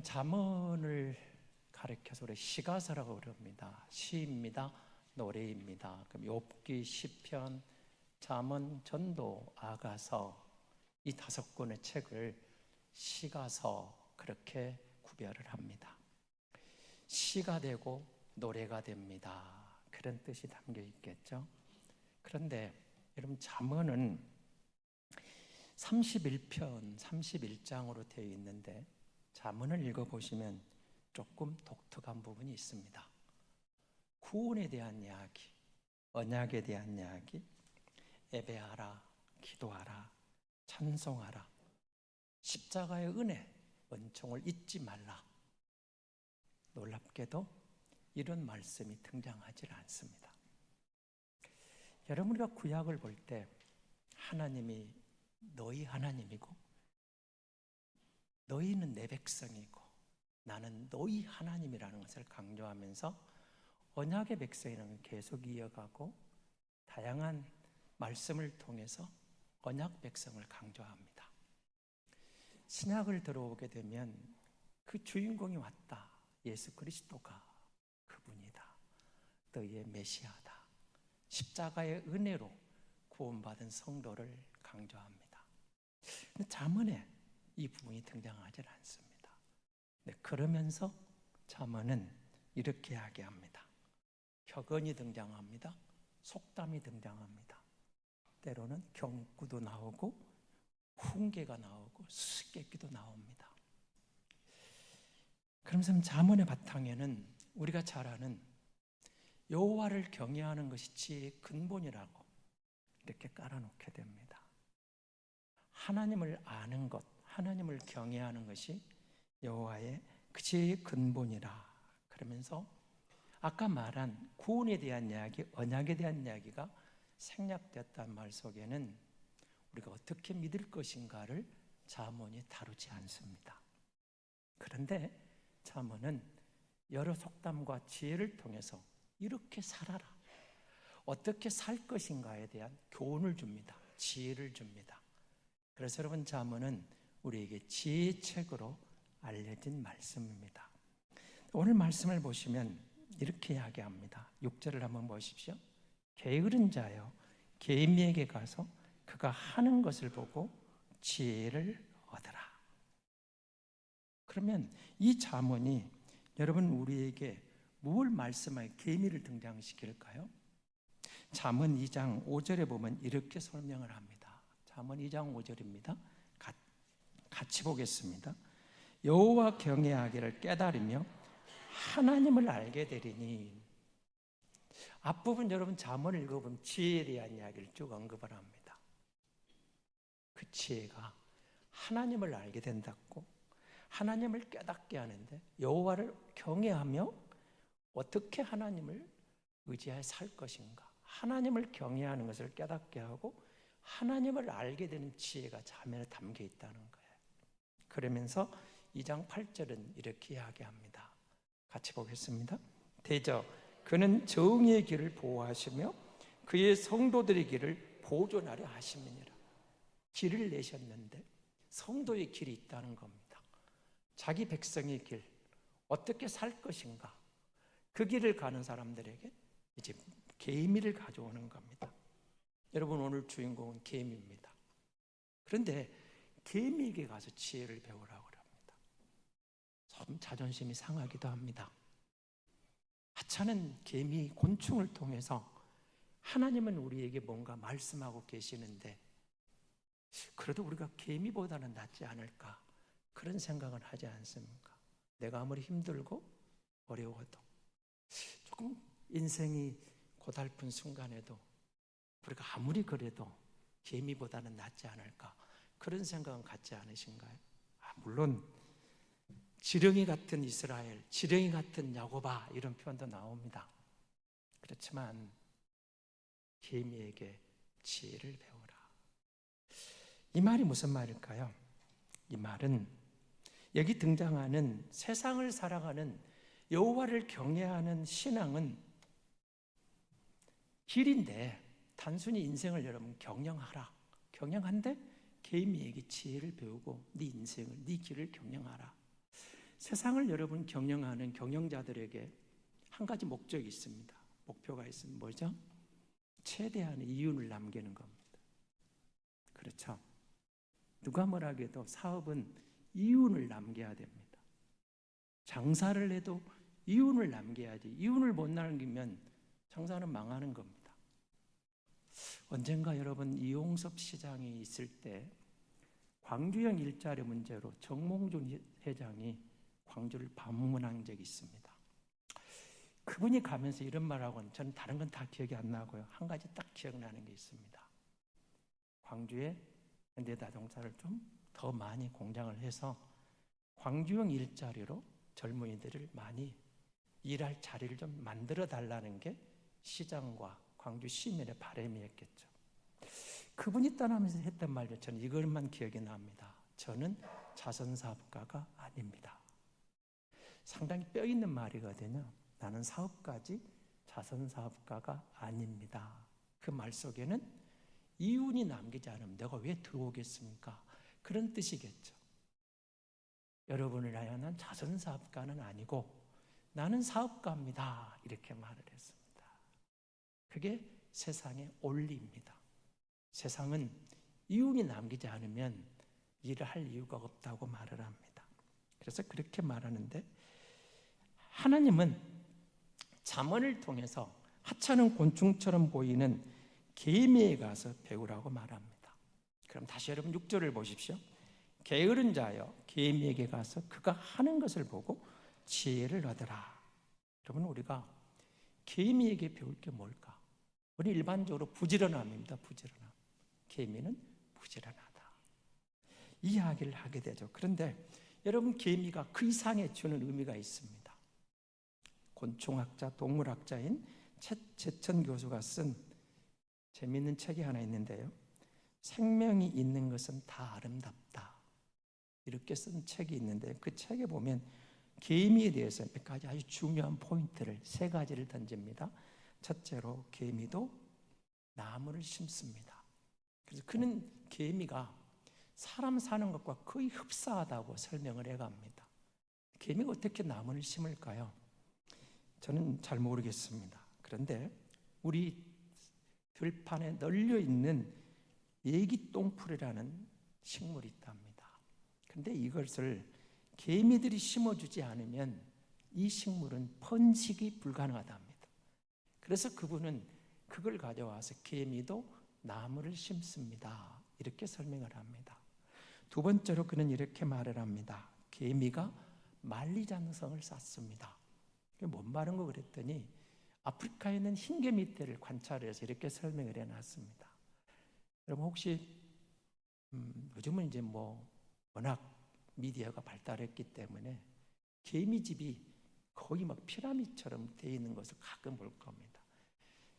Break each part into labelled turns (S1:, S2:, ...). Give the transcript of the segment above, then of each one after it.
S1: 여러분, 잠언을 가르쳐서 우리 시가서라고 그럽니다. 시입니다. 노래입니다. 그럼 욥기, 시편, 잠언, 전도, 아가서 이 5권의 책을 시가서 그렇게 구별을 합니다. 시가 되고 노래가 됩니다. 그런 뜻이 담겨 있겠죠. 그런데 여러분, 잠언은 31편 31장으로 되어 있는데 잠언을 읽어보시면 조금 독특한 부분이 있습니다. 구원에 대한 이야기, 언약에 대한 이야기, 예배하라, 기도하라, 찬송하라, 십자가의 은혜, 은총을 잊지 말라. 놀랍게도 이런 말씀이 등장하지 않습니다. 여러분, 우리가 구약을 볼 때 하나님이 너희 하나님이고 너희는 내 백성이고 나는 너희 하나님이라는 것을 강조하면서 언약의 백성이라는 걸 계속 이어가고 다양한 말씀을 통해서 언약 백성을 강조합니다. 신약을 들어오게 되면 그 주인공이 왔다. 예수 그리스도가 그분이다. 너희의 메시아다. 십자가의 은혜로 구원받은 성도를 강조합니다. 근데 잠언에 이 부분이 등장하지 않습니다. 네, 그러면서 잠언은 이렇게 이야기합니다. 격언이 등장합니다. 속담이 등장합니다. 때로는 경구도 나오고 훈계가 나오고 수수께끼도 나옵니다. 그러면서 잠언의 바탕에는 우리가 잘 아는 여호와를 경외하는 것이 지혜의 근본이라고 이렇게 깔아놓게 됩니다. 하나님을 아는 것, 하나님을 경외하는 것이 여호와의 그 지혜의 근본이라. 그러면서 아까 말한 구원에 대한 이야기, 언약에 대한 이야기가 생략되었다는 말 속에는 우리가 어떻게 믿을 것인가를 잠언이 다루지 않습니다. 그런데 잠언은 여러 속담과 지혜를 통해서 이렇게 살아라, 어떻게 살 것인가에 대한 교훈을 줍니다. 지혜를 줍니다. 그래서 여러분, 잠언은 우리에게 지혜의 책으로 알려진 말씀입니다. 오늘 말씀을 보시면 이렇게 이야기합니다. 6절을 한번 보십시오. 게으른 자여 계미에게 가서 그가 하는 것을 보고 지혜를 얻으라. 그러면 이 잠언이 여러분 우리에게 무엇을 말씀하여 계미를 등장시킬까요? 잠언 2장 5절에 보면 이렇게 설명을 합니다. 잠언 2장 5절입니다. 같이 보겠습니다. 여호와 경외하기를 깨달으며 하나님을 알게 되리니. 앞부분 여러분 잠언을 읽어보면 지혜에 대한 이야기를 쭉 언급을 합니다. 그 지혜가 하나님을 알게 된다고, 하나님을 깨닫게 하는데 여호와를 경외하며 어떻게 하나님을 의지하여 살 것인가, 하나님을 경외하는 것을 깨닫게 하고 하나님을 알게 되는 지혜가 잠언에 담겨 있다는 거예요. 그러면서 2장 8절은 이렇게 이야기합니다. 같이 보겠습니다. 대저 그는 정의의 길을 보호하시며 그의 성도들의 길을 보존하려 하심이니라. 길을 내셨는데 성도의 길이 있다는 겁니다. 자기 백성의 길, 어떻게 살 것인가, 그 길을 가는 사람들에게 이제 계미를 가져오는 겁니다. 여러분, 오늘 주인공은 계미입니다. 그런데 계미에게 가서 지혜를 배우라고 합니다. 좀 자존심이 상하기도 합니다. 하찮은 개미, 곤충을 통해서 하나님은 우리에게 뭔가 말씀하고 계시는데 그래도 우리가 개미보다는 낫지 않을까, 그런 생각은 하지 않습니까? 내가 아무리 힘들고 어려워도, 조금 인생이 고달픈 순간에도 우리가 아무리 그래도 개미보다는 낫지 않을까, 그런 생각은 갖지 않으신가요? 물론 지렁이 같은 이스라엘, 지렁이 같은 야곱아, 이런 표현도 나옵니다. 그렇지만 개미에게 지혜를 배우라. 이 말이 무슨 말일까요? 이 말은 여기 등장하는 세상을 살아가는 여호와를 경외하는 신앙은 길인데, 단순히 인생을 여러분 경영하라, 경영한데 개미에게 지혜를 배우고 네 인생을, 네 길을 경영하라. 세상을 여러분 경영하는 경영자들에게 한 가지 목적이 있습니다. 목표가 있으면 뭐죠? 최대한의 이윤을 남기는 겁니다. 그렇죠? 누가 뭐라 해도 사업은 이윤을 남겨야 됩니다. 장사를 해도 이윤을 남겨야지. 이윤을 못 남기면 장사는 망하는 겁니다. 언젠가 여러분 이용섭 시장이 있을 때 광주형 일자리 문제로 정몽준 회장이 광주를 방문한 적이 있습니다. 그분이 가면서 이런 말하고는 저는 다른 건 다 기억이 안 나고요. 한 가지 딱 기억나는 게 있습니다. 광주에 현대자동차를 좀 더 많이 공장을 해서 광주형 일자리로 젊은이들을 많이 일할 자리를 좀 만들어 달라는 게 시장과 광주 시민의 바람이었겠죠. 그분이 떠나면서 했던 말이 저는 이것만 기억이 납니다. 저는 자선사업가가 아닙니다. 상당히 뼈 있는 말이거든요. 나는 사업가지 자선사업가가 아닙니다. 그 말 속에는 이윤이 남기지 않으면 내가 왜 들어오겠습니까? 그런 뜻이겠죠. 여러분을 하여 난 자선사업가는 아니고 나는 사업가입니다. 이렇게 말을 했습니다. 그게 세상의 원리입니다. 세상은 이윤이 남기지 않으면 일을 할 이유가 없다고 말을 합니다. 그래서 그렇게 말하는데 하나님은 잠언을 통해서 하찮은 곤충처럼 보이는 개미에 가서 배우라고 말합니다. 그럼 다시 여러분 6절을 보십시오. 게으른 자여 개미에게 가서 그가 하는 것을 보고 지혜를 얻으라. 여러분 우리가 개미에게 배울 게 뭘까? 우리 일반적으로 부지런함입니다. 부지런함. 개미는 부지런하다. 이 이야기를 하게 되죠. 그런데 여러분 개미가 그 이상의 주는 의미가 있습니다. 곤충학자, 동물학자인 최재천 교수가 쓴 재미있는 책이 하나 있는데요. 생명이 있는 것은 다 아름답다. 이렇게 쓴 책이 있는데 그 책에 보면 개미에 대해서 몇 가지 아주 중요한 포인트를 세 가지를 던집니다. 첫째로 개미도 나무를 심습니다. 그래서 그는 개미가 사람 사는 것과 거의 흡사하다고 설명을 해갑니다. 개미가 어떻게 나무를 심을까요? 저는 잘 모르겠습니다. 그런데 우리 들판에 널려 있는 얘기똥풀이라는 식물이 있답니다. 그런데 이것을 개미들이 심어주지 않으면 이 식물은 번식이 불가능하답니다. 그래서 그분은 그걸 가져와서 개미도 나무를 심습니다. 이렇게 설명을 합니다. 두 번째로 그는 이렇게 말을 합니다. 개미가 만리장성을 쌓습니다. 뭔 말인 거 그랬더니 아프리카에 있는 흰개미떼를 관찰해서 이렇게 설명을 해놨습니다. 여러분 혹시 요즘은 이제 워낙 미디어가 발달했기 때문에 개미집이 거의 막 피라미드처럼 되어 있는 것을 가끔 볼 겁니다.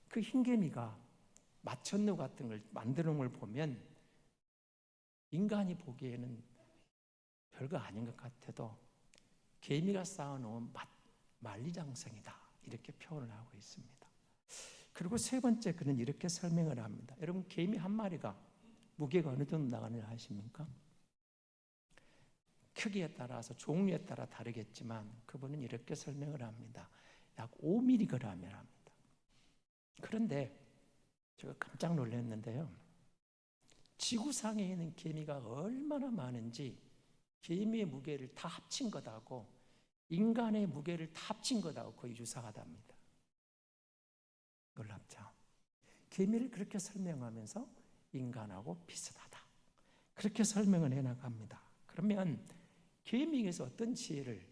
S1: 그 흰개미가 마천루 같은 걸 만드는 걸 보면 인간이 보기에는 별거 아닌 것 같아도 개미가 쌓아놓은 만리장성이다. 이렇게 표현을 하고 있습니다. 그리고 세 번째 그는 이렇게 설명을 합니다. 여러분 개미 한 마리가 무게가 어느 정도 나가는지 아십니까? 크기에 따라서 종류에 따라 다르겠지만 그분은 이렇게 설명을 합니다. 약 5mg이라 합니다. 그런데 제가 깜짝 놀랐는데요. 지구상에 있는 개미가 얼마나 많은지 개미의 무게를 다 합친 것하고 인간의 무게를 다 합친 것하고 거의 유사하답니다. 놀랍죠? 개미를 그렇게 설명하면서 인간하고 비슷하다. 그렇게 설명을 해나갑니다. 그러면 개미에게서 어떤 지혜를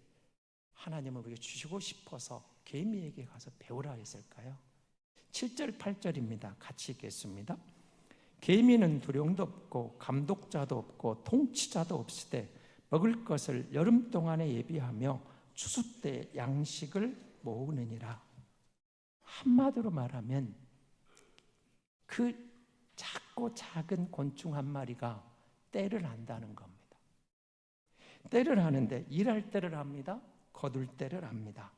S1: 하나님은 우리에게 주시고 싶어서 개미에게 가서 배우라 했을까요? 7절 8절입니다. 같이 읽겠습니다. 개미는 두령도 없고 감독자도 없고 통치자도 없으되 먹을 것을 여름 동안에 예비하며 추수 때 양식을 모으느니라. 한마디로 말하면 그 작고 작은 곤충 한 마리가 때를 한다는 겁니다. 때를 하는데 일할 때를 합니다. 거둘 때를 합니다.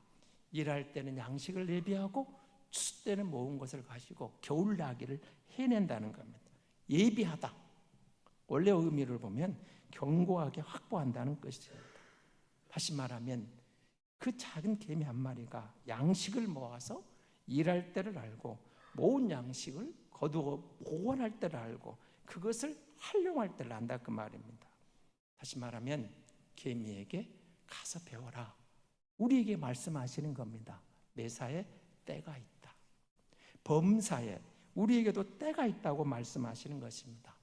S1: 일할 때는 양식을 예비하고 추수 때는 모은 것을 가지고 겨울 나기를 해낸다는 겁니다. 예비하다. 원래 의미를 보면 견고하게 확보한다는 것입니다. 다시 말하면 그 작은 개미 한 마리가 양식을 모아서 일할 때를 알고 모은 양식을 거두어 보관할 때를 알고 그것을 활용할 때를 안다 그 말입니다. 다시 말하면 개미에게 가서 배워라. 우리에게 말씀하시는 겁니다. 매사에 때가 있다. 범사에 우리에게도 때가 있다고 말씀하시는 것입니다.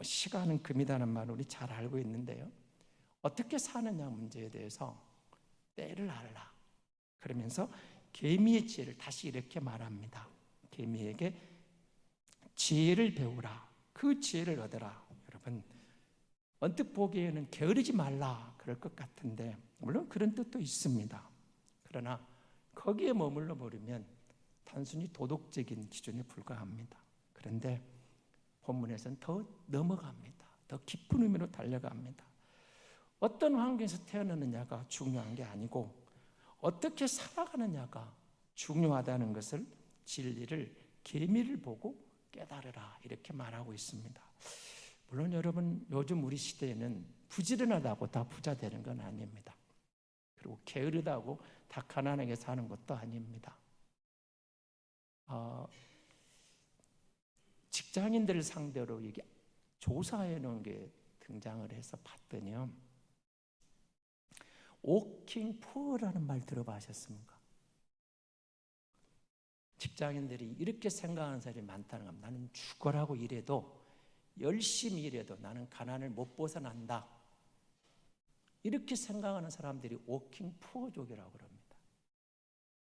S1: 시간은 금이라는 말을 우리 잘 알고 있는데요. 어떻게 사느냐 문제에 대해서 때를 알라. 그러면서 개미의 지혜를 다시 이렇게 말합니다. 개미에게 지혜를 배우라. 그 지혜를 얻어라. 여러분 언뜻 보기에는 게으르지 말라 그럴 것 같은데 물론 그런 뜻도 있습니다. 그러나 거기에 머물러 버리면 단순히 도덕적인 기준에 불과합니다. 그런데 본문에서는 더 넘어갑니다. 더 깊은 의미로 달려갑니다. 어떤 환경에서 태어나느냐가 중요한 게 아니고 어떻게 살아가느냐가 중요하다는 것을 진리를 개미를 보고 깨달으라 이렇게 말하고 있습니다. 물론 여러분 요즘 우리 시대에는 부지런하다고 다 부자 되는 건 아닙니다. 그리고 게으르다고 다 가난하게 사는 것도 아닙니다. 직장인들을 상대로 이게 조사해 놓은 게 등장을 해서 봤더니요. 워킹 푸어라는 말 들어보셨습니까? 직장인들이 이렇게 생각하는 사람이 많다는 겁니다. 나는 죽어라고 일해도 열심히 일해도 나는 가난을 못 벗어난다. 이렇게 생각하는 사람들이 워킹 푸어족이라고 그럽니다.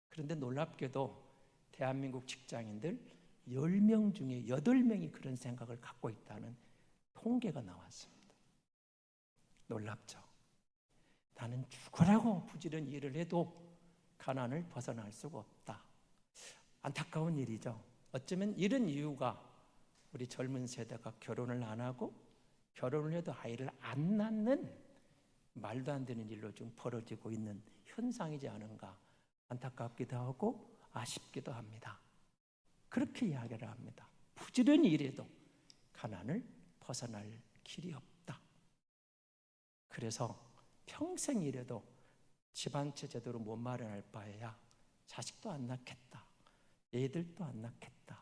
S1: 그런데 놀랍게도 대한민국 직장인들 10명 중에 8명이 그런 생각을 갖고 있다는 통계가 나왔습니다. 놀랍죠? 나는 죽으라고 부지런히 일을 해도 가난을 벗어날 수가 없다. 안타까운 일이죠. 어쩌면 이런 이유가 우리 젊은 세대가 결혼을 안 하고 결혼을 해도 아이를 안 낳는 말도 안 되는 일로 좀 벌어지고 있는 현상이지 않은가 안타깝기도 하고 아쉽기도 합니다. 그렇게 이야기를 합니다. 부지런히 일해도 가난을 벗어날 길이 없다. 그래서 평생 일해도 집 한 채 제대로 못 마련할 바에야 자식도 안 낳겠다. 애들도 안 낳겠다.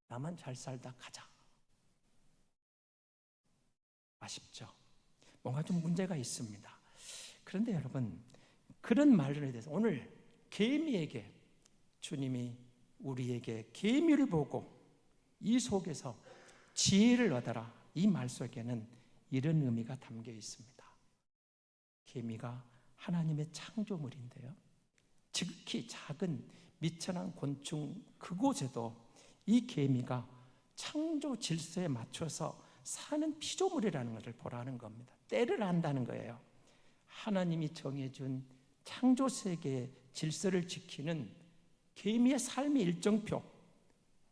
S1: 나만 잘 살다 가자. 아쉽죠? 뭔가 좀 문제가 있습니다. 그런데 여러분 그런 말들에 대해서 오늘 개미에게 주님이 우리에게 개미를 보고 이 속에서 지혜를 얻어라. 이 말 속에는 이런 의미가 담겨 있습니다. 개미가 하나님의 창조물인데요. 지극히 작은 미천한 곤충 그곳에도 이 개미가 창조 질서에 맞춰서 사는 피조물이라는 것을 보라는 겁니다. 때를 안다는 거예요. 하나님이 정해준 창조 세계의 질서를 지키는 개미의 삶의 일정표,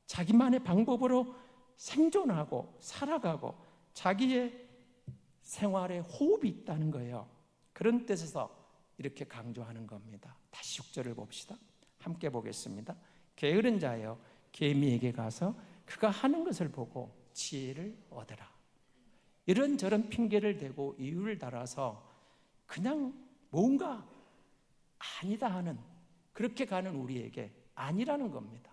S1: 자기만의 방법으로 생존하고 살아가고 자기의 생활에 호흡이 있다는 거예요. 그런 뜻에서 이렇게 강조하는 겁니다. 다시 6절을 봅시다. 함께 보겠습니다. 게으른 자여 개미에게 가서 그가 하는 것을 보고 지혜를 얻으라. 이런저런 핑계를 대고 이유를 달아서 그냥 뭔가 아니다 하는 그렇게 가는 우리에게 아니라는 겁니다.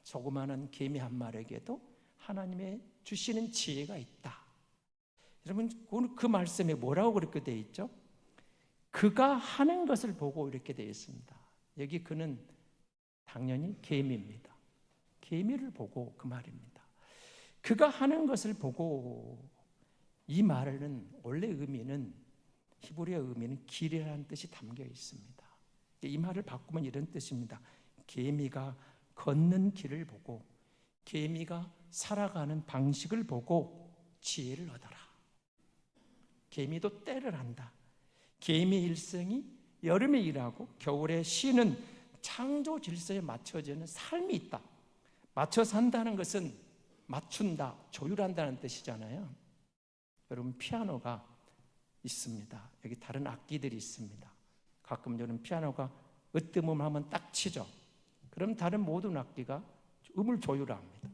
S1: 조그마한 개미 한 마리에게도 하나님의 주시는 지혜가 있다. 여러분 그 말씀에 뭐라고 그렇게 되어 있죠? 그가 하는 것을 보고 이렇게 되어 있습니다. 여기 그는 당연히 개미입니다. 개미를 보고 그 말입니다. 그가 하는 것을 보고 이 말은 원래 의미는 히브리어 의미는 길이라는 뜻이 담겨 있습니다. 이 말을 바꾸면 이런 뜻입니다. 개미가 걷는 길을 보고 개미가 살아가는 방식을 보고 지혜를 얻어라. 개미도 때를 안다. 개미의 일생이 여름에 일하고 겨울에 쉬는 창조 질서에 맞춰지는 삶이 있다. 맞춰 산다는 것은 맞춘다, 조율한다는 뜻이잖아요. 여러분 피아노가 있습니다. 여기 다른 악기들이 있습니다. 가끔 저는 피아노가 으뜸음 하면 딱 치죠. 그럼 다른 모든 악기가 음을 조율합니다.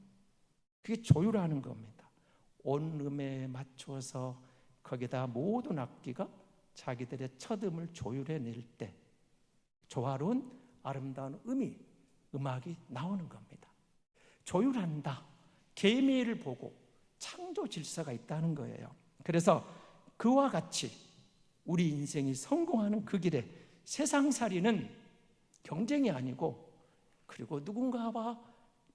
S1: 그게 조율하는 겁니다. 온 음에 맞춰서 거기다 모든 악기가 자기들의 첫음을 조율해낼 때 조화로운 아름다운 음악이 나오는 겁니다. 조율한다. 계미를 보고 창조 질서가 있다는 거예요. 그래서 그와 같이 우리 인생이 성공하는 그 길에 세상살이는 경쟁이 아니고, 그리고 누군가와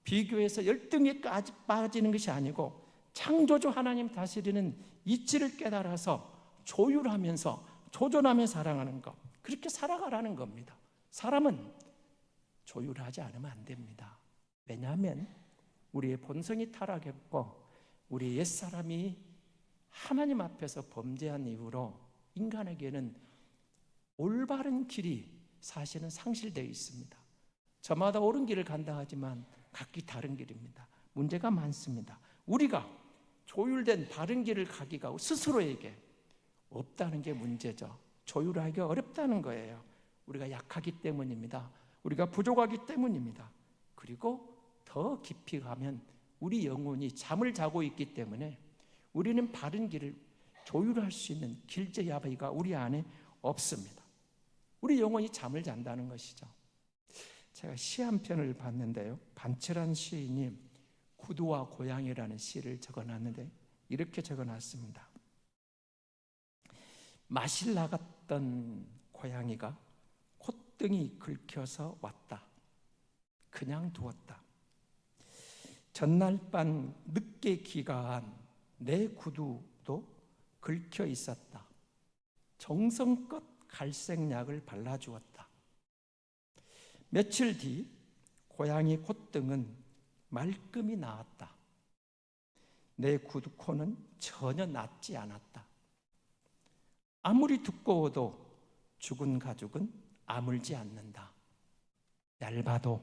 S1: 비교해서 열등에 빠지는 것이 아니고, 창조주 하나님 다스리는 이치를 깨달아서 조율하면서 조존하며 살아가는 것, 그렇게 살아가라는 겁니다. 사람은 조율하지 않으면 안 됩니다. 왜냐하면 우리의 본성이 타락했고 우리 옛사람이 하나님 앞에서 범죄한 이후로 인간에게는 올바른 길이 사실은 상실되어 있습니다. 저마다 옳은 길을 간다 하지만 각기 다른 길입니다. 문제가 많습니다. 우리가 조율된 바른 길을 가기가 스스로에게 없다는 게 문제죠. 조율하기 어렵다는 거예요. 우리가 약하기 때문입니다. 우리가 부족하기 때문입니다. 그리고 더 깊이 가면 우리 영혼이 잠을 자고 있기 때문에 우리는 바른 길을 조율할 수 있는 길제야비가 우리 안에 없습니다. 우리 영혼이 잠을 잔다는 것이죠. 제가 시 한 편을 봤는데요, 반철한 시인이 구두와 고양이라는 시를 적어놨는데 이렇게 적어놨습니다. 마실 나갔던 고양이가 콧등이 긁혀서 왔다. 그냥 두었다. 전날 밤 늦게 귀가한 내 구두도 긁혀 있었다. 정성껏 갈색약을 발라주었다. 며칠 뒤 고양이 콧등은 말끔히 나았다. 내 구두코는 전혀 낫지 않았다. 아무리 두꺼워도 죽은 가죽은 아물지 않는다. 얇아도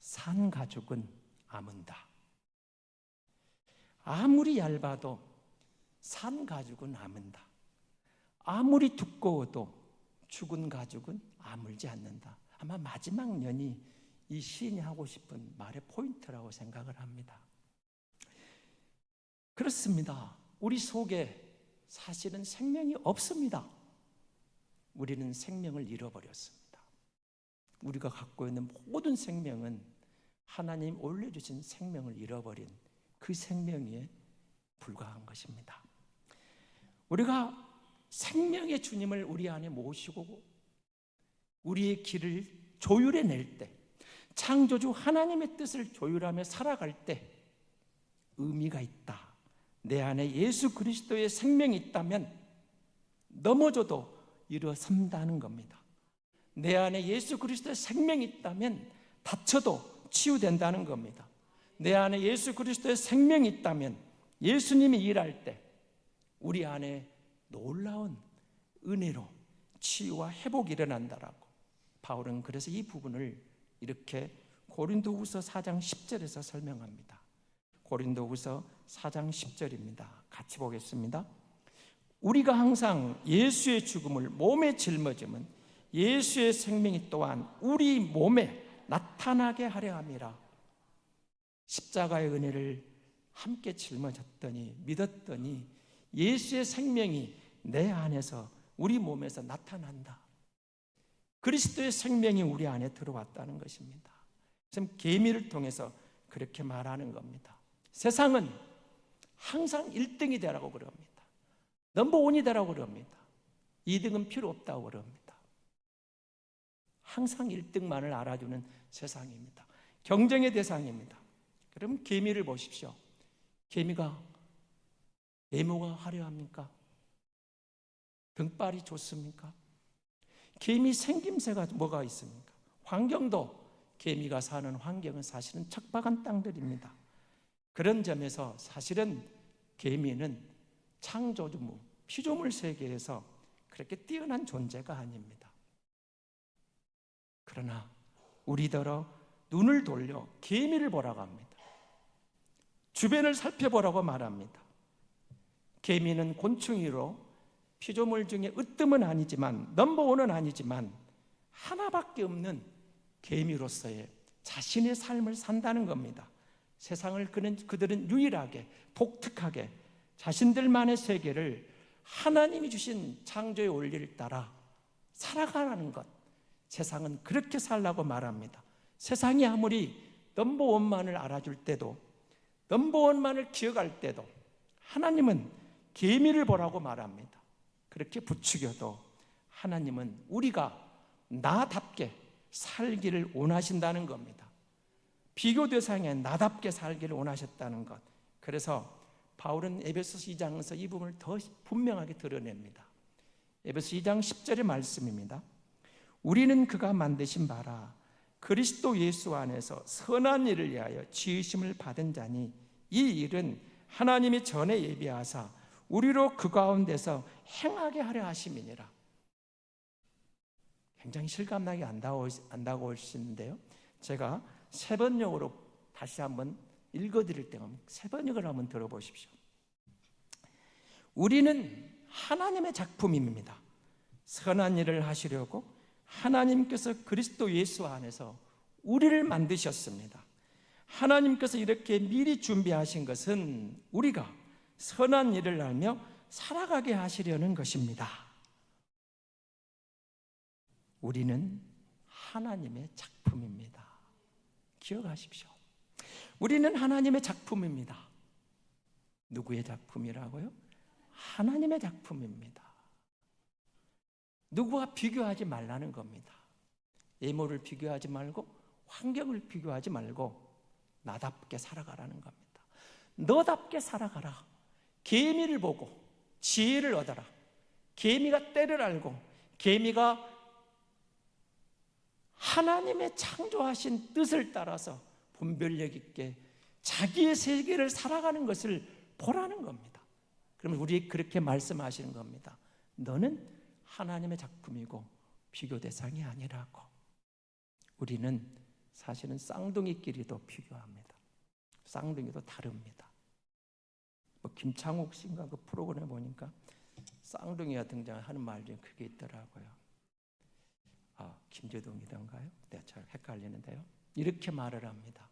S1: 산 가죽은 아문다. 아무리 얇아도 산 가죽은 아문다. 아무리 두꺼워도 죽은 가죽은 아물지 않는다. 아마 마지막 년이 이 시인이 하고 싶은 말의 포인트라고 생각을 합니다. 그렇습니다. 우리 속에 사실은 생명이 없습니다. 우리는 생명을 잃어버렸습니다. 우리가 갖고 있는 모든 생명은 하나님 올려주신 생명을 잃어버린 그 생명에 불과한 것입니다. 우리가 생명의 주님을 우리 안에 모시고 우리의 길을 조율해낼 때, 창조주 하나님의 뜻을 조율하며 살아갈 때 의미가 있다. 내 안에 예수 그리스도의 생명이 있다면 넘어져도 일어선다는 겁니다. 내 안에 예수 그리스도의 생명이 있다면 다쳐도 치유된다는 겁니다. 내 안에 예수 그리스도의 생명이 있다면 예수님이 일할 때 우리 안에 놀라운 은혜로 치유와 회복이 일어난다라고 바울은 그래서 이 부분을 이렇게 고린도후서 4장 10절에서 설명합니다. 고린도후서 4장 10절입니다. 같이 보겠습니다. 우리가 항상 예수의 죽음을 몸에 짊어지면 예수의 생명이 또한 우리 몸에 나타나게 하려 함이라. 십자가의 은혜를 함께 짊어졌더니 믿었더니 예수의 생명이 내 안에서 우리 몸에서 나타난다. 그리스도의 생명이 우리 안에 들어왔다는 것입니다. 지금 계미를 통해서 그렇게 말하는 겁니다. 세상은 항상 1등이 되라고 그럽니다. 넘버원이 되라고 그럽니다. 2등은 필요 없다고 그럽니다. 항상 1등만을 알아주는 세상입니다. 경쟁의 대상입니다. 그럼 개미를 보십시오. 개미가 외모가 화려합니까? 등발이 좋습니까? 개미 생김새가 뭐가 있습니까? 환경도 개미가 사는 환경은 사실은 척박한 땅들입니다. 그런 점에서 사실은 개미는 창조주 피조물 세계에서 그렇게 뛰어난 존재가 아닙니다. 그러나 우리더러 눈을 돌려 개미를 보라고 합니다. 주변을 살펴보라고 말합니다. 개미는 곤충이로 피조물 중에 으뜸은 아니지만 넘버원은 아니지만 하나밖에 없는 개미로서의 자신의 삶을 산다는 겁니다. 세상을 그들은 유일하게 독특하게 자신들만의 세계를 하나님이 주신 창조의 원리를 따라 살아가라는 것, 세상은 그렇게 살라고 말합니다. 세상이 아무리 넘버원만을 알아줄 때도, 넘버원만을 기억할 때도 하나님은 계미를 보라고 말합니다. 그렇게 부추겨도 하나님은 우리가 나답게 살기를 원하신다는 겁니다. 비교 대상에 나답게 살기를 원하셨다는 것. 그래서 바울은 에베소서 2장에서 이 부분을 더 분명하게 드러냅니다. 에베소서 2장 10절의 말씀입니다. 우리는 그가 만드신 바라 그리스도 예수 안에서 선한 일을 위하여 지으심을 받은 자니 이 일은 하나님이 전에 예비하사 우리로 그 가운데서 행하게 하려 하심이니라. 굉장히 실감나게 안다고 하시는데요, 제가 세 번역으로 다시 한번 읽어드릴 때가 세 번역을 한번 들어보십시오. 우리는 하나님의 작품입니다. 선한 일을 하시려고 하나님께서 그리스도 예수 안에서 우리를 만드셨습니다. 하나님께서 이렇게 미리 준비하신 것은 우리가 선한 일을 하며 살아가게 하시려는 것입니다. 우리는 하나님의 작품입니다. 기억하십시오. 우리는 하나님의 작품입니다. 누구의 작품이라고요? 하나님의 작품입니다. 누구와 비교하지 말라는 겁니다. 외모를 비교하지 말고 환경을 비교하지 말고 나답게 살아가라는 겁니다. 너답게 살아가라. 계미를 보고 지혜를 얻어라. 계미가 때를 알고 계미가 하나님의 창조하신 뜻을 따라서 분별력 있게 자기의 세계를 살아가는 것을 보라는 겁니다. 그러면 우리 그렇게 말씀하시는 겁니다. 너는 하나님의 작품이고 비교 대상이 아니라고. 우리는 사실은 쌍둥이끼리도 비교합니다. 쌍둥이도 다릅니다. 김창욱 씨인가 그 프로그램에 보니까 쌍둥이가 등장하는 말 중에 그게 있더라고요. 김재동이던가요? 네, 잘 헷갈리는데요. 이렇게 말을 합니다.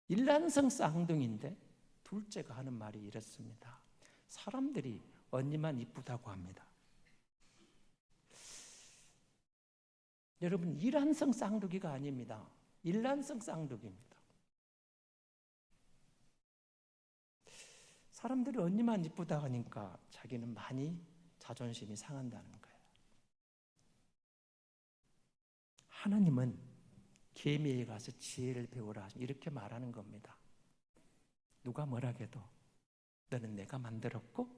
S1: 일란성 쌍둥이인데 둘째가 하는 말이 이렇습니다. 사람들이 언니만 이쁘다고 합니다. 여러분, 일란성 쌍둥이가 아닙니다. 일란성 쌍둥이입니다. 사람들이 언니만 이쁘다 하니까 자기는 많이 자존심이 상한다는 거예요. 하나님은 계미에 가서 지혜를 배우라 이렇게 말하는 겁니다. 누가 뭐라 해도 너는 내가 만들었고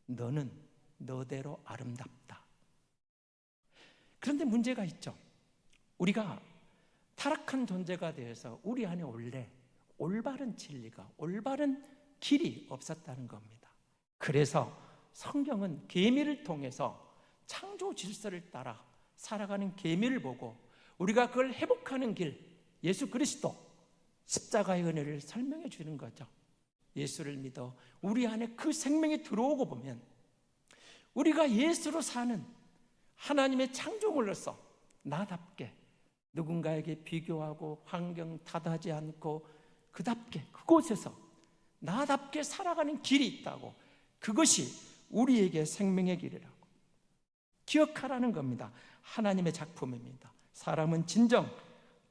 S1: 너는 너대로 아름답다. 그런데 문제가 있죠. 우리가 타락한 존재가 되어서 우리 안에 원래 올바른 진리가, 올바른 길이 없었다는 겁니다. 그래서 성경은 계미를 통해서 창조 질서를 따라 살아가는 계미를 보고 우리가 그걸 회복하는 길, 예수 그리스도 십자가의 은혜를 설명해 주는 거죠. 예수를 믿어 우리 안에 그 생명이 들어오고 보면 우리가 예수로 사는 하나님의 창조물로서 나답게 누군가에게 비교하고 환경 탓하지 않고 그답게 그곳에서 나답게 살아가는 길이 있다고. 그것이 우리에게 생명의 길이라고 기억하라는 겁니다. 하나님의 작품입니다. 사람은 진정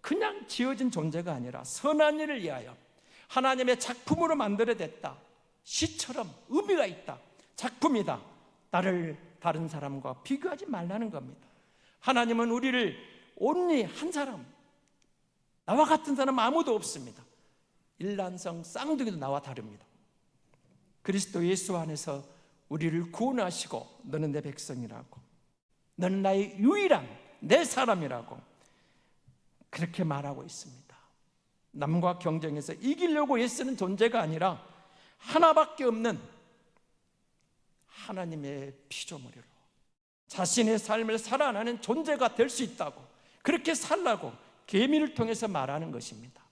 S1: 그냥 지어진 존재가 아니라 선한 일을 위하여 하나님의 작품으로 만들어졌다. 시처럼 의미가 있다. 작품이다. 나를 다른 사람과 비교하지 말라는 겁니다. 하나님은 우리를 온리 한 사람, 나와 같은 사람 아무도 없습니다. 일란성 쌍둥이도 나와 다릅니다. 그리스도 예수 안에서 우리를 구원하시고 너는 내 백성이라고, 너는 나의 유일한 내 사람이라고 그렇게 말하고 있습니다. 남과 경쟁해서 이기려고 애쓰는 존재가 아니라 하나밖에 없는 하나님의 피조물이로 자신의 삶을 살아나는 존재가 될 수 있다고, 그렇게 살라고 계미를 통해서 말하는 것입니다.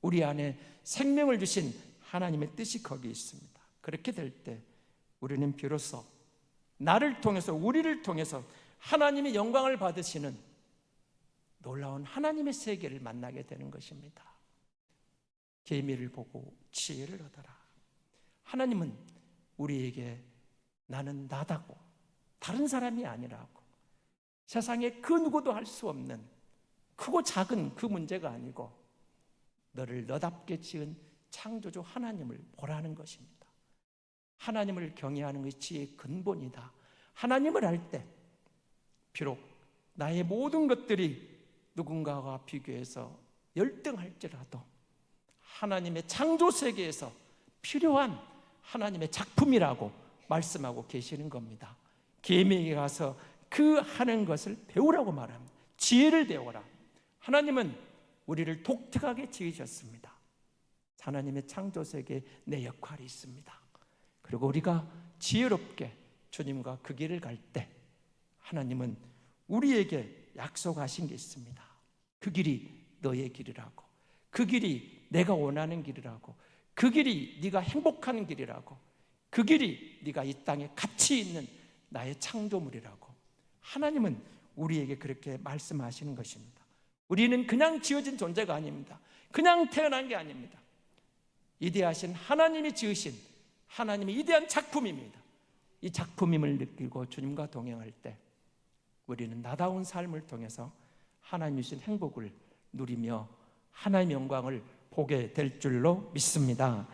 S1: 우리 안에 생명을 주신 하나님의 뜻이 거기 있습니다. 그렇게 될 때 우리는 비로소 나를 통해서, 우리를 통해서 하나님의 영광을 받으시는 놀라운 하나님의 세계를 만나게 되는 것입니다. 계미를 보고 지혜를 얻어라. 하나님은 우리에게 나는 나다고, 다른 사람이 아니라고, 세상에 그 누구도 할 수 없는 크고 작은 그 문제가 아니고 너를 너답게 지은 창조주 하나님을 보라는 것입니다. 하나님을 경외하는 것이 지혜의 근본이다. 하나님을 알 때 비록 나의 모든 것들이 누군가와 비교해서 열등할지라도 하나님의 창조 세계에서 필요한 하나님의 작품이라고 말씀하고 계시는 겁니다. 계명에 가서 그 하는 것을 배우라고 말합니다. 지혜를 배워라. 하나님은 우리를 독특하게 지으셨습니다. 하나님의 창조 세계에 내 역할이 있습니다. 그리고 우리가 지혜롭게 주님과 그 길을 갈 때 하나님은 우리에게 약속하신 게 있습니다. 그 길이 너의 길이라고, 그 길이 내가 원하는 길이라고, 그 길이 네가 행복하는 길이라고, 그 길이 네가 이 땅에 가치 있는 나의 창조물이라고 하나님은 우리에게 그렇게 말씀하시는 것입니다. 우리는 그냥 지어진 존재가 아닙니다. 그냥 태어난 게 아닙니다. 이대하신 하나님이 지으신 하나님의 이대한 작품입니다. 이 작품임을 느끼고 주님과 동행할 때 우리는 나다운 삶을 통해서 하나님이 주신 행복을 누리며 하나님의 영광을 보게 될 줄로 믿습니다.